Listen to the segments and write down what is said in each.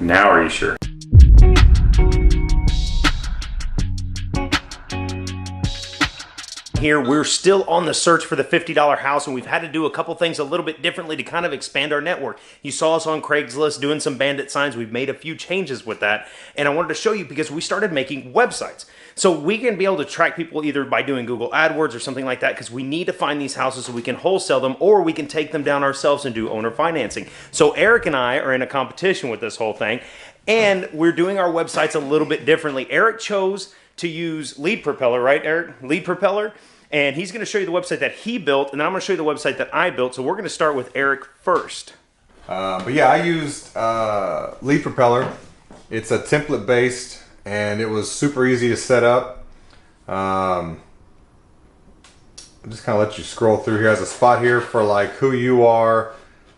Now are you sure? Here we're still on the search for the $50 house, and we've had to do a couple things a little bit differently to kind of expand our network. You saw us on Craigslist doing some bandit signs. We've made a few changes with that, and I wanted to show you because we started making websites. So we can be able to track people either by doing Google AdWords or something like that, because we need to find these houses so we can wholesale them, or we can take them down ourselves and do owner financing. So Eric and I are in a competition with this whole thing, and we're doing our websites a little bit differently. Eric chose to use Lead Propeller, right, Eric? Lead Propeller. And he's going to show you the website that he built, and then I'm going to show you the website that I built. So we're going to start with Eric first. But yeah, I used Lead Propeller. It's a template based, and it was super easy to set up. I'm just kind of let you scroll through here. Has a spot here for like who you are.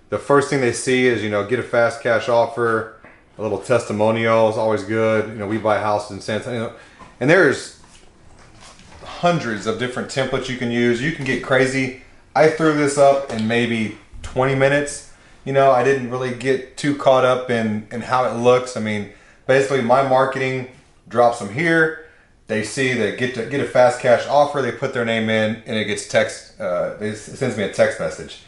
The first thing they see is, you know, get a fast cash offer. A little testimonial is always good. You know, we buy houses in San Antonio, and there's hundreds of different templates you can use. You can get crazy. I threw this up in maybe 20 minutes. You know, I didn't really get too caught up in how it looks. I mean, basically my marketing drops them here. They see they get a fast cash offer. They put their name in, and it gets text. It sends me a text message.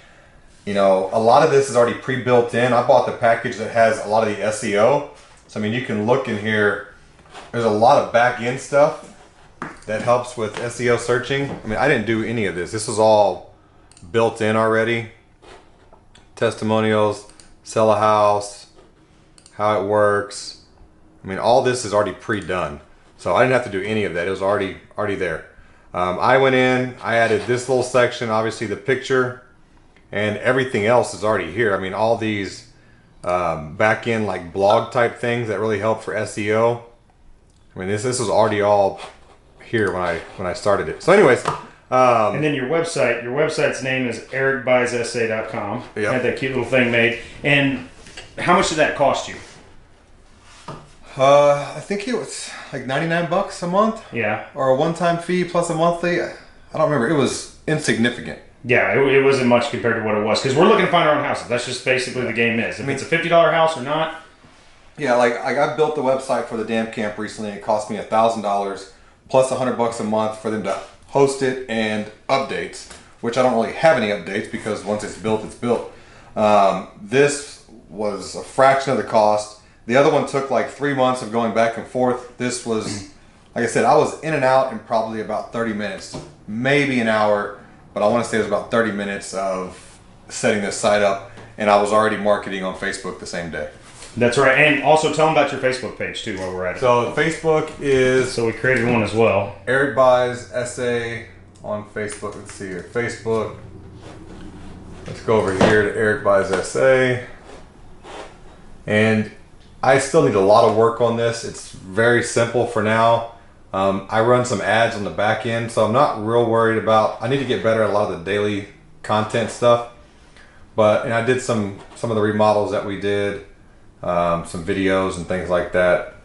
You know, a lot of this is already pre-built in. I bought the package that has a lot of the SEO. So I mean, you can look in here. There's a lot of back end stuff that helps with SEO searching. I mean, I didn't do any of this. This was all built in already. Testimonials, sell a house, how it works. I mean, all this is already pre-done. So I didn't have to do any of that. It was already there. I went in, I added this little section, obviously the picture, and everything else is already here. I mean, all these back end like blog type things that really help for SEO. I mean, this was already all here when I started it. So anyways, and then your website's name is ericbuyssa.com. Yep. Had that cute little thing made. And how much did that cost you? I think it was like $99 a month. Yeah. Or a one-time fee plus a monthly. I don't remember. It was insignificant. Yeah, it wasn't much compared to what it was, because we're looking to find our own houses. That's just basically the game is. If it's a $50 house or not. Yeah, like I built the website for the Dam Camp recently. It cost me $1,000 plus $100 a month for them to host it and updates, which I don't really have any updates because once it's built, it's built. This was a fraction of the cost. The other one took like 3 months of going back and forth. This was, like I said, I was in and out in probably about 30 minutes, maybe an hour, but I want to say it was about 30 minutes of setting this site up, and I was already marketing on Facebook the same day. That's right. And also tell them about your Facebook page too while we're at it. So Facebook is... So we created one as well. Eric Buys SA on Facebook. Let's see here. Facebook. Let's go over here to Eric Buys SA. And I still need a lot of work on this. It's very simple for now. I run some ads on the back end, so I'm not real worried about... I need to get better at a lot of the daily content stuff. And I did some of the remodels that we did. Some videos and things like that.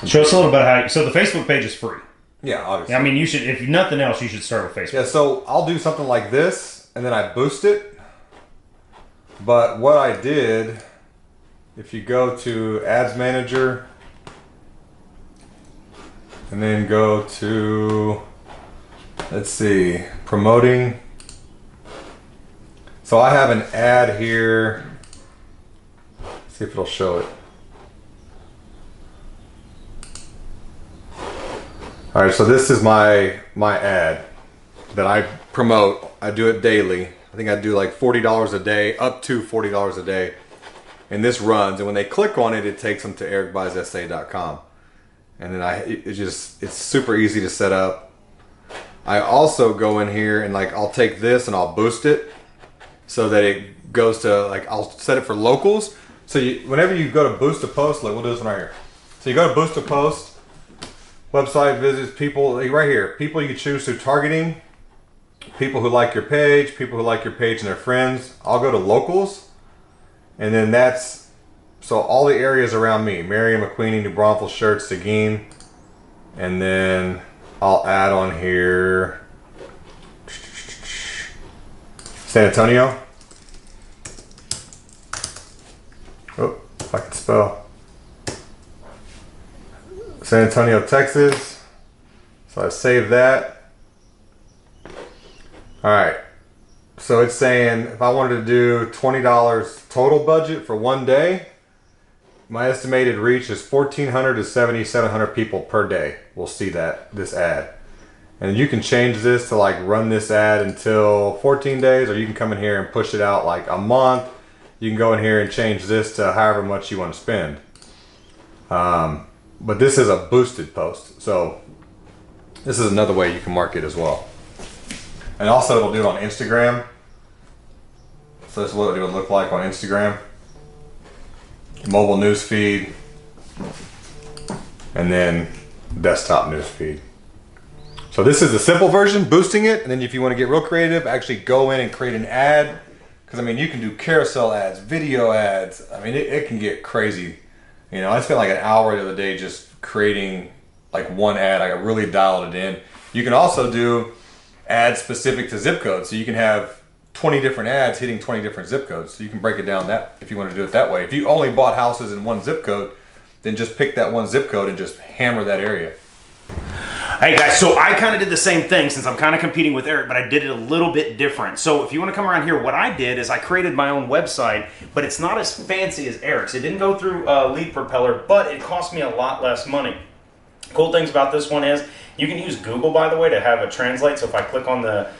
Show us a little bit how. So the Facebook page is free. Yeah, obviously. I mean, you should. If nothing else, you should start with Facebook. Yeah, so I'll do something like this, and then I boost it. But what I did, if you go to Ads Manager, and then go to, let's see, promoting. So I have an ad here. See if it'll show it. All right, so this is my ad that I promote. I do it daily. I think I do like $40 a day, up to $40 a day. And this runs, and when they click on it, it takes them to ericbuyssa.com. And then it's super easy to set up. I also go in here and like I'll take this and I'll boost it so that it goes to like, I'll set it for locals. So whenever you go to boost a post, look, we'll do this one right here. So you go to boost a post, website visits, people, like right here, people you choose through targeting, people who like your page, people who like your page and their friends. I'll go to locals, and then that's, so all the areas around me, Marion, McQueenie, New Braunfels, Schertz, Seguin, and then I'll add on here San Antonio. Oh, if I can spell. San Antonio, Texas. So I saved that. All right. So it's saying if I wanted to do $20 total budget for one day, my estimated reach is 1,400 to 7,700 people per day will see this ad. And you can change this to like run this ad until 14 days, or you can come in here and push it out like a month. You can go in here and change this to however much you want to spend. But this is a boosted post. So this is another way you can market as well. And also it'll do it on Instagram. So this is what it would look like on Instagram. Mobile news feed. And then desktop news feed. So this is the simple version, boosting it. And then if you want to get real creative, actually go in and create an ad. Because I mean, you can do carousel ads, video ads. I mean, it can get crazy. You know, I spent like an hour the other day just creating like one ad. I really dialed it in. You can also do ads specific to zip codes. So you can have 20 different ads hitting 20 different zip codes. So you can break it down that if you want to do it that way. If you only bought houses in one zip code, then just pick that one zip code and just hammer that area. Hey guys, so I kind of did the same thing since I'm kind of competing with Eric, but I did it a little bit different. So if you want to come around here, what I did is I created my own website, but it's not as fancy as Eric's. It didn't go through Lead Propeller, but it cost me a lot less money. Cool things about this one is you can use Google, by the way, to have it translate. So if I click on the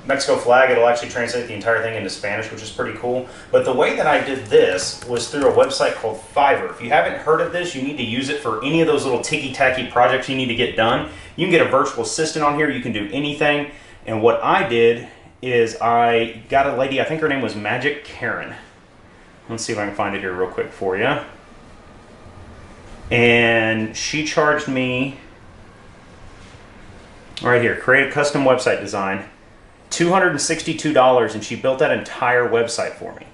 Mexico flag, it'll actually translate the entire thing into Spanish, which is pretty cool. But the way that I did this was through a website called Fiverr. If you haven't heard of this, you need to use it for any of those little ticky-tacky projects you need to get done. You can get a virtual assistant on here. You can do anything. And what I did is I got a lady, I think her name was Magic Karen. Let's see if I can find it here real quick for you. And she charged me, right here, create a custom website design, $262, and she built that entire website for me.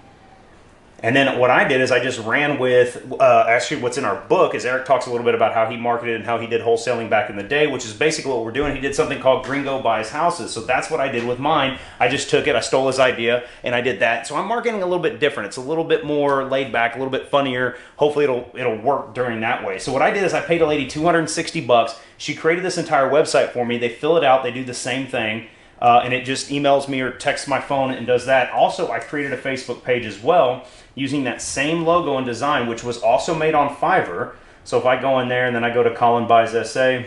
And then what I did is I just ran with, actually what's in our book is Eric talks a little bit about how he marketed and how he did wholesaling back in the day, which is basically what we're doing. He did something called Gringo Buys Houses. So that's what I did with mine. I just took it, I stole his idea, and I did that. So I'm marketing a little bit different. It's a little bit more laid back, a little bit funnier. Hopefully it'll work during that way. So what I did is I paid a lady $260. She created this entire website for me. They fill it out, they do the same thing. And it just emails me or texts my phone and does that. Also, I created a Facebook page as well using that same logo and design, which was also made on Fiverr. So if I go in there and then I go to Colin Buys SA,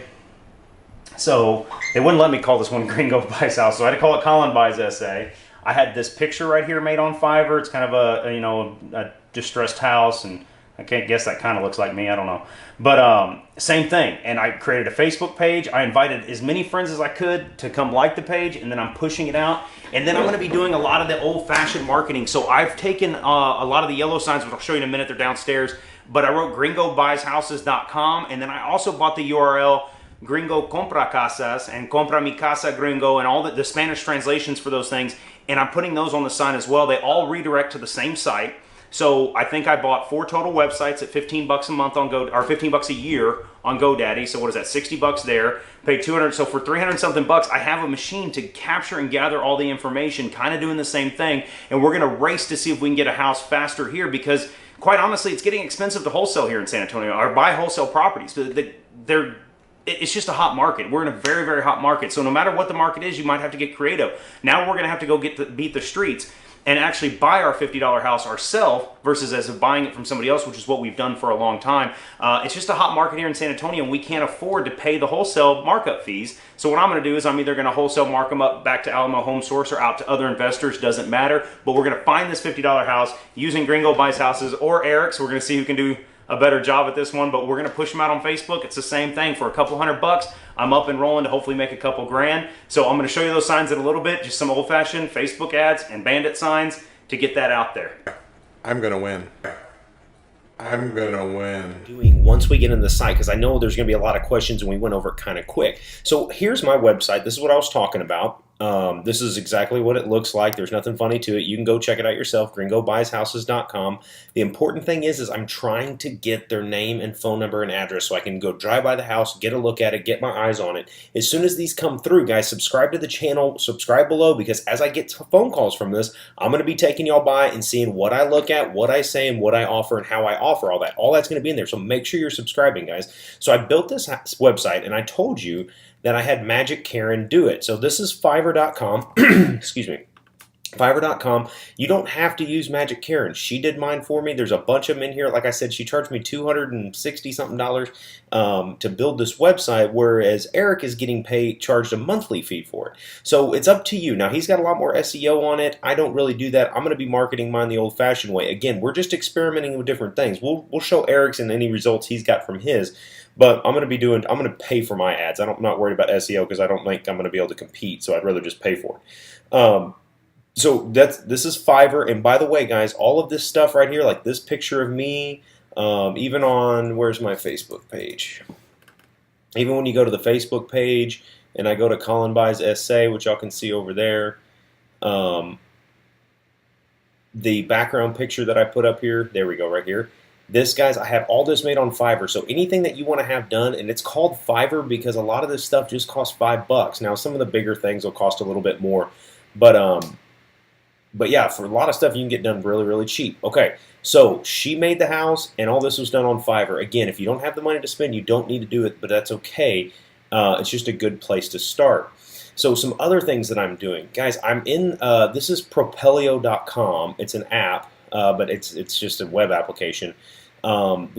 so they wouldn't let me call this one Gringo Buys House, so I had to call it Colin Buys SA. I had this picture right here made on Fiverr. It's kind of a distressed house, and I can't guess that kind of looks like me. I don't know. But same thing. And I created a Facebook page. I invited as many friends as I could to come like the page, and then I'm pushing it out. And then I'm going to be doing a lot of the old-fashioned marketing. So I've taken a lot of the yellow signs, which I'll show you in a minute. They're downstairs. But I wrote gringobuysHouses.com, and then I also bought the URL Gringo Compra Casas and Compra Mi Casa Gringo and all the Spanish translations for those things. And I'm putting those on the sign as well. They all redirect to the same site. So I think I bought 4 total websites at $15 a month on Go, or $15 a year on GoDaddy. So what is that? $60 there. Paid $200. So for $300 something bucks, I have a machine to capture and gather all the information, kind of doing the same thing. And we're going to race to see if we can get a house faster here, because quite honestly, it's getting expensive to wholesale here in San Antonio or buy wholesale properties. It's just a hot market. We're in a very, very hot market. So no matter what the market is, you might have to get creative. Now we're going to have to go beat the streets and actually buy our $50 house ourselves versus as of buying it from somebody else, which is what we've done for a long time. It's just a hot market here in San Antonio, and we can't afford to pay the wholesale markup fees. So what I'm going to do is I'm either going to wholesale mark them up back to Alamo Home Source or out to other investors, doesn't matter. But we're going to find this $50 house using Gringo Buys Houses or Eric's. We're going to see who can do a better job at this one, but we're going to push them out on Facebook. It's the same thing. For a couple $100, I'm up and rolling to hopefully make a couple grand. So I'm going to show you those signs in a little bit, just some old-fashioned Facebook ads and bandit signs to get that out there. I'm going to win. I'm going to win. Doing once we get in the site, because I know there's going to be a lot of questions and we went over it kind of quick. So here's my website. This is what I was talking about. This is exactly what it looks like. There's nothing funny to it. You can go check it out yourself, gringobuyshouses.com. The important thing is I'm trying to get their name and phone number and address so I can go drive by the house, get a look at it, get my eyes on it. As soon as these come through, guys, subscribe to the channel, subscribe below, because as I get phone calls from this, I'm going to be taking y'all by and seeing what I look at, what I say, and what I offer, and how I offer all that. All that's going to be in there, so make sure you're subscribing, guys. So I built this website, and I told you that I had Magic Karen do it. So this is Fiverr.com. Excuse me. Fiverr.com. You don't have to use Magic Karen. She did mine for me. There's a bunch of them in here. Like I said, she charged me $260 something to build this website, whereas Eric is getting charged a monthly fee for it. So it's up to you. Now he's got a lot more SEO on it. I don't really do that. I'm going to be marketing mine the old-fashioned way. Again, we're just experimenting with different things. We'll show Eric's and any results he's got from his. But I'm going to pay for my ads. I'm not worried about SEO because I don't think I'm going to be able to compete. So I'd rather just pay for it. So this is Fiverr. And by the way, guys, all of this stuff right here, like this picture of me, even on, where's my Facebook page? Even when you go to the Facebook page and I go to Colin Buys SA, which y'all can see over there, the background picture that I put up here, there we go, right here. This, guys, I have all this made on Fiverr. So anything that you want to have done, and it's called Fiverr because a lot of this stuff just costs $5. Now, some of the bigger things will cost a little bit more, but yeah, for a lot of stuff you can get done really, really cheap. Okay, so she made the house, and all this was done on Fiverr. Again, if you don't have the money to spend, you don't need to do it, but that's okay. It's just a good place to start. So some other things that I'm doing, guys. I'm in. This is Propelio.com. It's an app. But it's just a web application.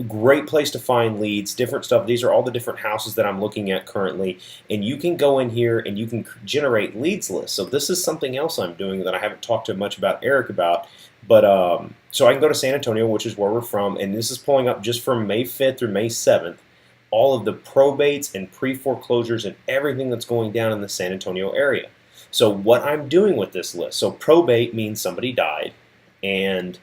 Great place to find leads, different stuff. These are all the different houses that I'm looking at currently, and you can go in here and you can generate leads lists. So this is something else I'm doing that I haven't talked to much about Eric about, but so I can go to San Antonio, which is where we're from, and this is pulling up just from May 5th through May 7th, all of the probates and pre-foreclosures and everything that's going down in the San Antonio area. So what I'm doing with this list, so probate means somebody died, and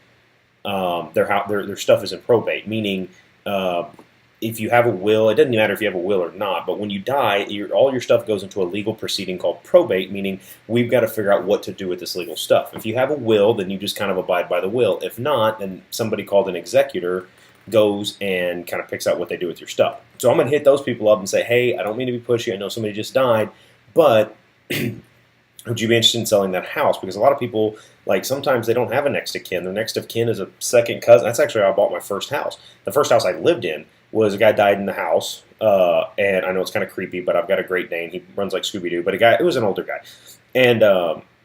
their stuff is in probate, meaning if you have a will, it doesn't matter if you have a will or not, but when you die, all your stuff goes into a legal proceeding called probate, meaning we've got to figure out what to do with this legal stuff. If you have a will, then you just kind of abide by the will. If not, then somebody called an executor goes and kind of picks out what they do with your stuff. So I'm going to hit those people up and say, hey, I don't mean to be pushy. I know somebody just died, but would you be interested in selling that house? Because a lot of people, like, sometimes they don't have a next of kin. Their next of kin is a second cousin. That's actually how I bought my first house. The first house I lived in was a guy died in the house, and I know it's kind of creepy, but I've got a Great Dane. He runs like Scooby-Doo, but it was an older guy. And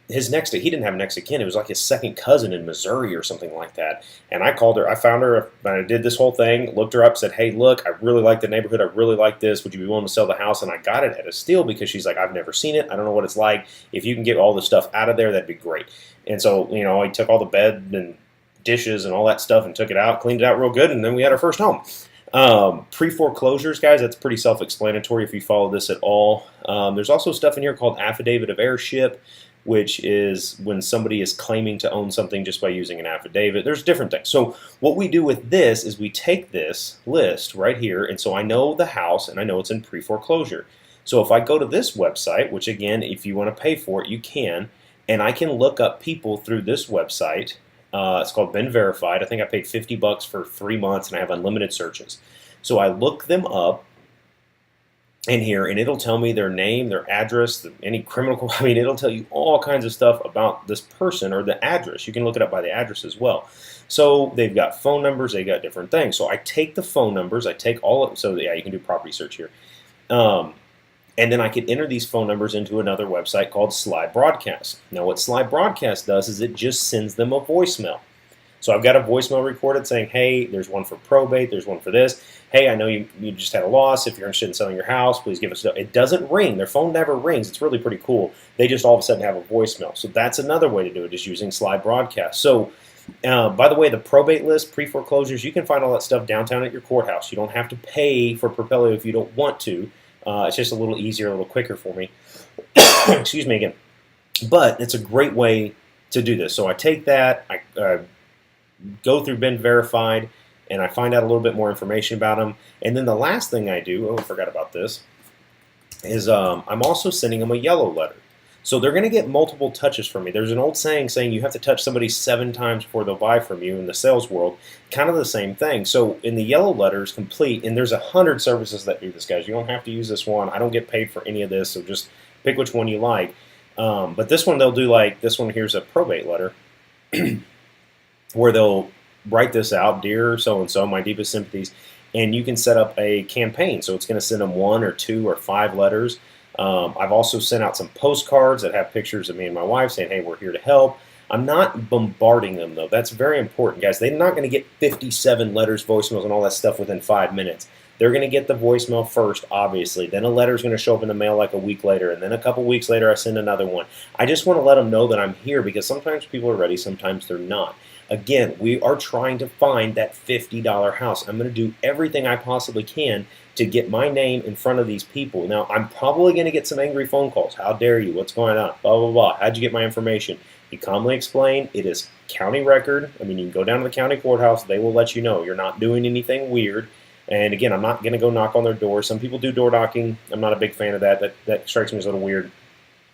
he didn't have next of kin. It was like his second cousin in Missouri or something like that. And I called her. I found her. I did this whole thing, looked her up, said, hey, look, I really like the neighborhood. I really like this. Would you be willing to sell the house? And I got it at a steal because she's like, I've never seen it. I don't know what it's like. If you can get all the stuff out of there, that'd be great. And so, I took all the bed and dishes and all that stuff and took it out, cleaned it out real good, and then we had our first home. Pre-foreclosures, guys, that's pretty self-explanatory if you follow this at all. There's also stuff in here called affidavit of heirship, which is when somebody is claiming to own something just by using an affidavit. There's different things. So what we do with this is we take this list right here, and so I know the house, and I know it's in pre-foreclosure. So if I go to this website, which again, if you want to pay for it, you can, and I can look up people through this website. It's called Been Verified. I think I paid $50 for 3 months, and I have unlimited searches. So I look them up in here, and it'll tell me their name, their address, any criminal. I mean, it'll tell you all kinds of stuff about this person or the address. You can look it up by the address as well. So they've got phone numbers, they got different things. So I take the phone numbers, I take all of. So yeah, you can do property search here, and then I can enter these phone numbers into another website called Slide Broadcast. Now, what Slide Broadcast does is it just sends them a voicemail. So I've got a voicemail recorded saying, hey, there's one for probate, there's one for this. Hey, I know you just had a loss. If you're interested in selling your house, please give us a... It doesn't ring. Their phone never rings. It's really pretty cool. They just all of a sudden have a voicemail. So that's another way to do it, is using Slide Broadcast. So, by the way, the probate list, pre-foreclosures, you can find all that stuff downtown at your courthouse. You don't have to pay for Propelio if you don't want to. It's just a little easier, a little quicker for me. Excuse me again. But it's a great way to do this. So I take that, I go through Been Verified, and I find out a little bit more information about them. And then the last thing I do, I forgot about this, is I'm also sending them a yellow letter. So they're going to get multiple touches from me. There's an old saying you have to touch somebody 7 times before they'll buy from you in the sales world. Kind of the same thing. So in the yellow letters, complete, and there's 100 services that do this, guys. You don't have to use this one. I don't get paid for any of this, so just pick which one you like. But this one, they'll do like this one. Here's a probate letter where they'll write this out, dear so-and-so, my deepest sympathies, and you can set up a campaign. So it's going to send them 1 or 2 or 5 letters. I've also sent out some postcards that have pictures of me and my wife saying, hey, we're here to help. I'm not bombarding them, though. That's very important, guys. They're not going to get 57 letters, voicemails, and all that stuff within 5 minutes. They're going to get the voicemail first, obviously. Then a letter is going to show up in the mail like a week later. And then a couple weeks later, I send another one. I just want to let them know that I'm here because sometimes people are ready, sometimes they're not. Again, we are trying to find that $50 house. I'm going to do everything I possibly can to get my name in front of these people. Now, I'm probably going to get some angry phone calls. How dare you? What's going on? Blah, blah, blah. How'd you get my information? You calmly explain. It is county record. I mean, you can go down to the county courthouse. They will let you know you're not doing anything weird. And again, I'm not going to go knock on their door. Some people do door knocking. I'm not a big fan of that. That strikes me as a little weird.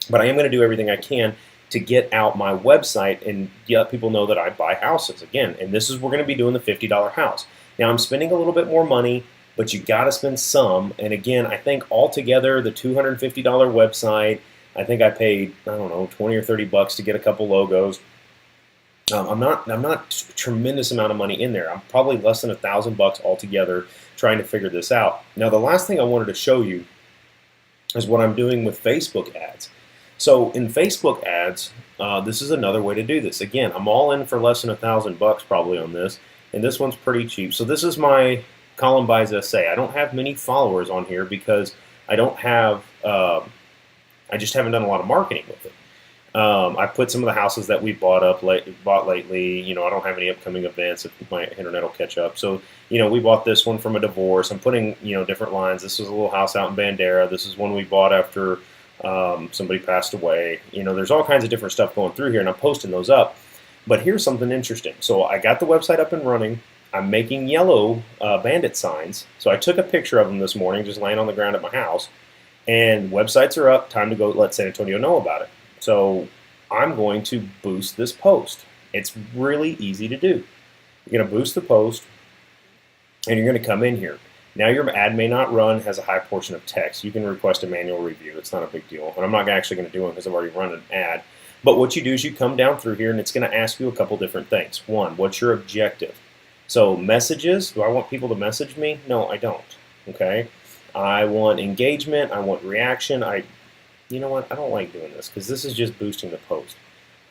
But I am going to do everything I can to get out my website and let people know that I buy houses again. And this is we're going to be doing the $50 house. Now I'm spending a little bit more money, but you got to spend some. And again, I think altogether the $250 website, I think I paid, I don't know, 20 or 30 bucks to get a couple logos. I'm not tremendous amount of money in there. I'm probably less than $1,000 altogether trying to figure this out. Now the last thing I wanted to show you is what I'm doing with Facebook ads. So in Facebook ads, this is another way to do this. Again, I'm all in for less than $1,000 probably on this, and this one's pretty cheap. So this is my Colin Buys SA. I don't have many followers on here because I don't have, I just haven't done a lot of marketing with it. I put some of the houses that we bought lately. You know, I don't have any upcoming events if my internet will catch up. So, you know, we bought this one from a divorce. I'm putting, you know, different lines. This was a little house out in Bandera. This is one we bought after somebody passed away. You know, there's all kinds of different stuff going through here, and I'm posting those up. But here's something interesting. So I got the website up and running. I'm making yellow bandit signs. So I took a picture of them this morning, just laying on the ground at my house. And websites are up. Time to go let San Antonio know about it. So I'm going to boost this post. It's really easy to do. You're going to boost the post, and you're going to come in here. Now your ad may not run, has a high portion of text. You can request a manual review. It's not a big deal. And I'm not actually going to do one because I've already run an ad. But what you do is you come down through here, and it's going to ask you a couple different things. One, what's your objective? So messages, do I want people to message me? No, I don't. Okay. I want engagement. I want reaction. You know what? I don't like doing this because this is just boosting the post.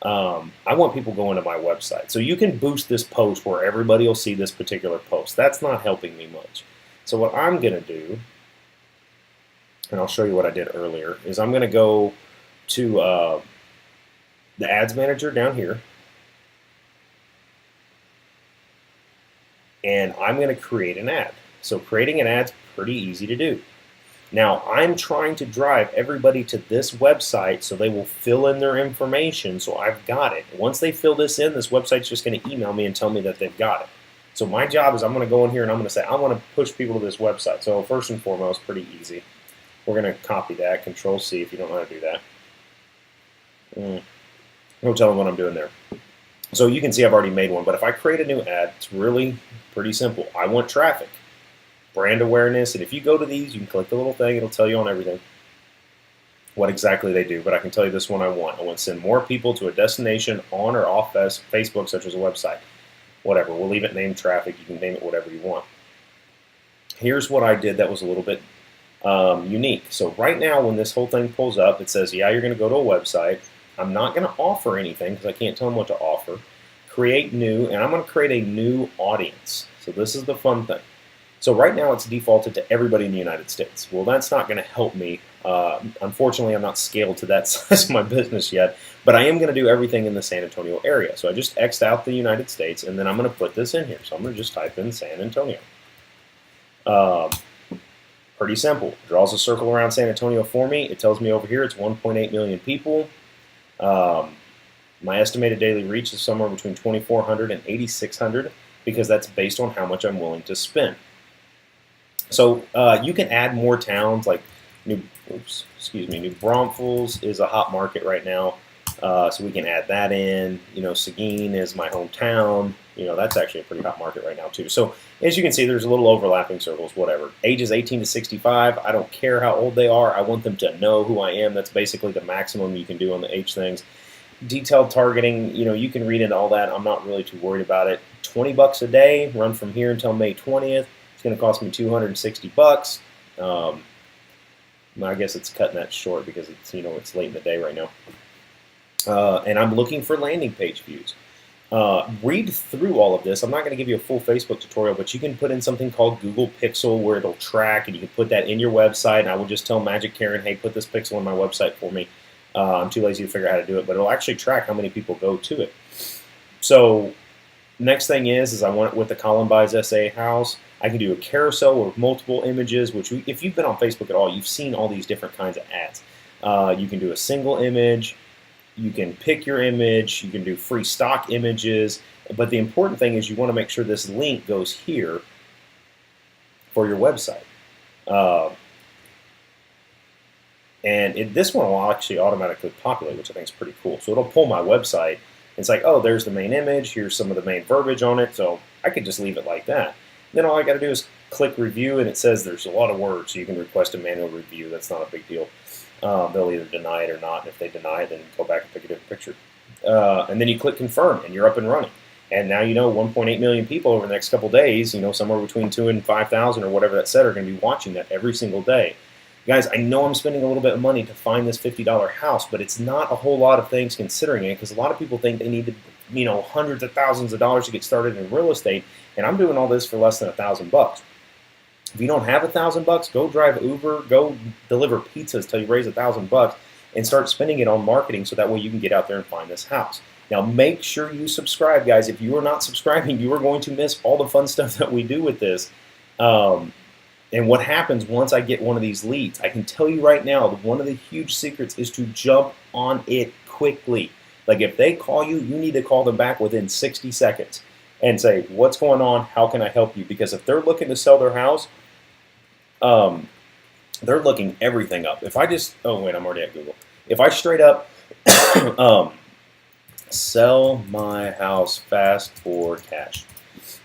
I want people going to my website. So you can boost this post where everybody will see this particular post. That's not helping me much. So what I'm going to do, and I'll show you what I did earlier, is I'm going to go to the ads manager down here. And I'm going to create an ad. So creating an ad's pretty easy to do. Now, I'm trying to drive everybody to this website so they will fill in their information, so I've got it. Once they fill this in, this website's just going to email me and tell me that they've got it. So my job is I'm going to go in here and I'm going to say, I want to push people to this website. So first and foremost, pretty easy. We're going to copy that, Control-C if you don't know how to do that. I'll tell them what I'm doing there. So you can see I've already made one, but if I create a new ad, it's really pretty simple. I want traffic. Brand awareness, and if you go to these, you can click the little thing, it'll tell you on everything what exactly they do, but I can tell you this one I want to send more people to a destination on or off Facebook, such as a website. Whatever, we'll leave it named traffic, you can name it whatever you want. Here's what I did that was a little bit unique. So right now when this whole thing pulls up, it says, yeah, you're going to go to a website. I'm not going to offer anything because I can't tell them what to offer. Create new, and I'm going to create a new audience. So this is the fun thing. So right now it's defaulted to everybody in the United States. Well, that's not going to help me. Unfortunately, I'm not scaled to that size of my business yet, but I am going to do everything in the San Antonio area. So I just X'd out the United States, and then I'm going to put this in here. So I'm going to just type in San Antonio. Pretty simple. It draws a circle around San Antonio for me. It tells me over here it's 1.8 million people. My estimated daily reach is somewhere between 2,400 and 8,600 because that's based on how much I'm willing to spend. So you can add more towns like New New Braunfels is a hot market right now. So we can add that in. Seguin is my hometown. That's actually a pretty hot market right now too. So as you can see, there's a little overlapping circles, whatever. Ages 18 to 65. I don't care how old they are. I want them to know who I am. That's basically the maximum you can do on the age things. Detailed targeting, you can read into all that. I'm not really too worried about it. $20 a day, run from here until May 20th. It's going to cost me $260. I guess it's cutting that short because it's it's late in the day right now. And I'm looking for landing page views. Read through all of this. I'm not going to give you a full Facebook tutorial, but you can put in something called Google Pixel where it'll track, and you can put that in your website. And I will just tell Magic Karen, hey, put this pixel on my website for me. I'm too lazy to figure out how to do it, but it'll actually track how many people go to it. So next thing is I want it with the Colin Buys SA house. I can do a carousel with multiple images, which if you've been on Facebook at all, you've seen all these different kinds of ads. You can do a single image. You can pick your image. You can do free stock images. But the important thing is you want to make sure this link goes here for your website. And this one will actually automatically populate, which I think is pretty cool. So it'll pull my website. It's like, oh, there's the main image. Here's some of the main verbiage on it. So I could just leave it like that. Then all I got to do is click review, and it says there's a lot of words. So you can request a manual review. That's not a big deal. They'll either deny it or not. And if they deny it, then go back and pick a different picture. And then you click confirm, and you're up and running. And now 1.8 million people over the next couple days, somewhere between 2,000 and 5,000 or whatever that said, are going to be watching that every single day. Guys, I know I'm spending a little bit of money to find this $50 house, but it's not a whole lot of things considering it, because a lot of people think they need to, hundreds of thousands of dollars to get started in real estate, and I'm doing all this for less than $1,000. If you don't have $1,000, go drive Uber, go deliver pizzas till you raise $1,000, and start spending it on marketing so that way you can get out there and find this house. Now, make sure you subscribe, guys. If you are not subscribing, you are going to miss all the fun stuff that we do with this. And what happens once I get one of these leads, I can tell you right now that one of the huge secrets is to jump on it quickly. Like if they call you, you need to call them back within 60 seconds and say, what's going on? How can I help you? Because if they're looking to sell their house, they're looking everything up. If I just, oh wait, I'm already at Google. If I straight up sell my house fast for cash.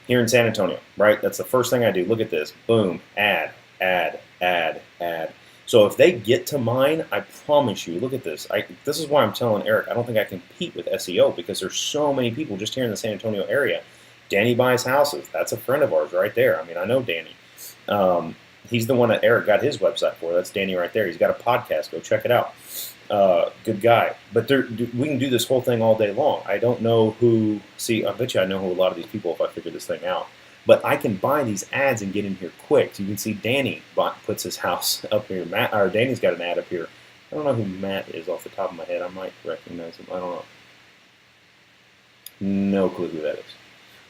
Here in San Antonio, right? That's the first thing I do. Look at this. Boom. Ad, ad, ad, ad. So if they get to mine, I promise you, look at this. This is why I'm telling Eric, I don't think I compete with SEO, because there's so many people just here in the San Antonio area. Danny Buys Houses. That's a friend of ours right there. I mean, I know Danny. He's the one that Eric got his website for. That's Danny right there. He's got a podcast. Go check it out. Good guy. But we can do this whole thing all day long. I don't know who, I bet you I know who a lot of these people if I figure this thing out. But I can buy these ads and get in here quick. So you can see Danny puts his house up here. Danny's got an ad up here. I don't know who Matt is off the top of my head. I might recognize him. I don't know. No clue who that is.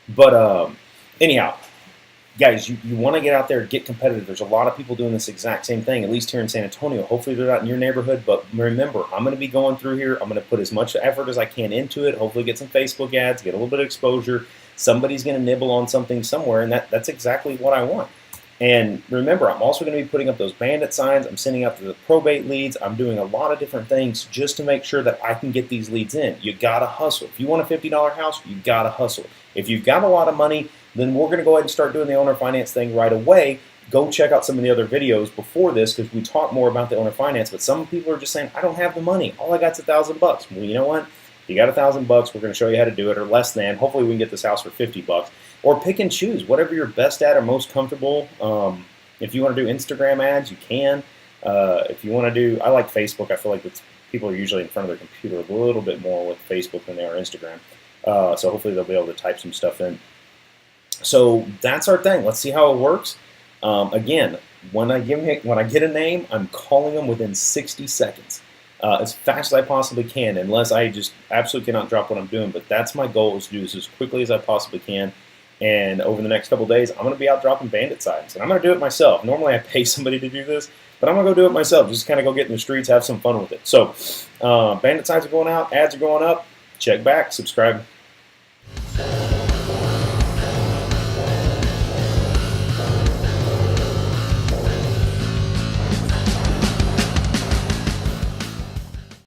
But anyhow, guys, you want to get out there and get competitive. There's a lot of people doing this exact same thing, at least here in San Antonio. Hopefully they're not in your neighborhood, but remember, I'm going to be going through here. I'm going to put as much effort as I can into it, hopefully get some Facebook ads, get a little bit of exposure. Somebody's going to nibble on something somewhere, and that's exactly what I want. And remember, I'm also going to be putting up those bandit signs. I'm sending out the probate leads. I'm doing a lot of different things just to make sure that I can get these leads in. You got to hustle. If you want a $50 house, you got to hustle. If you've got a lot of money, then we're going to go ahead and start doing the owner finance thing right away. Go check out some of the other videos before this, because we talk more about the owner finance. But some people are just saying, I don't have the money. All I got's $1,000. Well, you know what? If you got $1,000, we're going to show you how to do it, or less than. Hopefully we can get this house for $50. Or pick and choose whatever you're best at or most comfortable. If you want to do Instagram ads, you can. If you want to do, I like Facebook. I feel like people are usually in front of their computer a little bit more with Facebook than they are Instagram. So hopefully they'll be able to type some stuff in. So that's our thing. Let's see how it works. Again, when I get a name, I'm calling them within 60 seconds. As fast as I possibly can, unless I just absolutely cannot drop what I'm doing. But that's my goal, is to do this as quickly as I possibly can. And over the next couple of days, I'm going to be out dropping bandit signs. And I'm going to do it myself. Normally I pay somebody to do this, but I'm going to go do it myself. Just kind of go get in the streets, have some fun with it. So bandit signs are going out, ads are going up. Check back, subscribe.